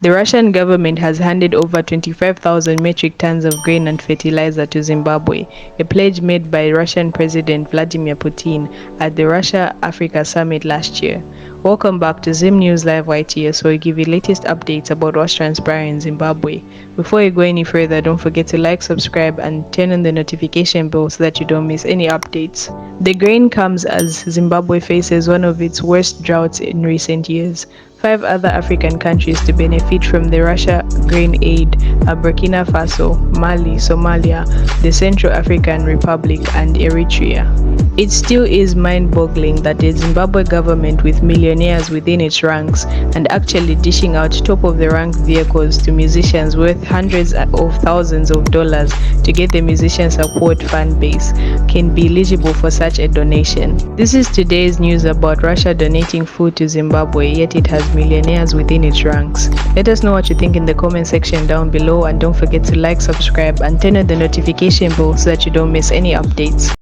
The Russian government has handed over 25,000 metric tons of grain and fertilizer to Zimbabwe, a pledge made by Russian President Vladimir Putin at the Russia-Africa Summit last year. Welcome back to Zim News Live YTS, where we give you latest updates about what's transpiring in Zimbabwe. Before you go any further, don't forget to like, subscribe, and turn on the notification bell so that you don't miss any updates. The grain comes as Zimbabwe faces one of its worst droughts in recent years. 5 other African countries to benefit from the Russia grain aid are Burkina Faso, Mali, Somalia, the Central African Republic, and Eritrea. It still is mind-boggling that the Zimbabwe government, with millionaires within its ranks and actually dishing out top-of-the-rank vehicles to musicians worth hundreds of thousands of dollars to get the musician support fan base, can be eligible for such a donation. This is today's news about Russia donating food to Zimbabwe, yet it has millionaires within its ranks. Let us know what you think in the comment section down below, and don't forget to like, subscribe, and turn on the notification bell so that you don't miss any updates.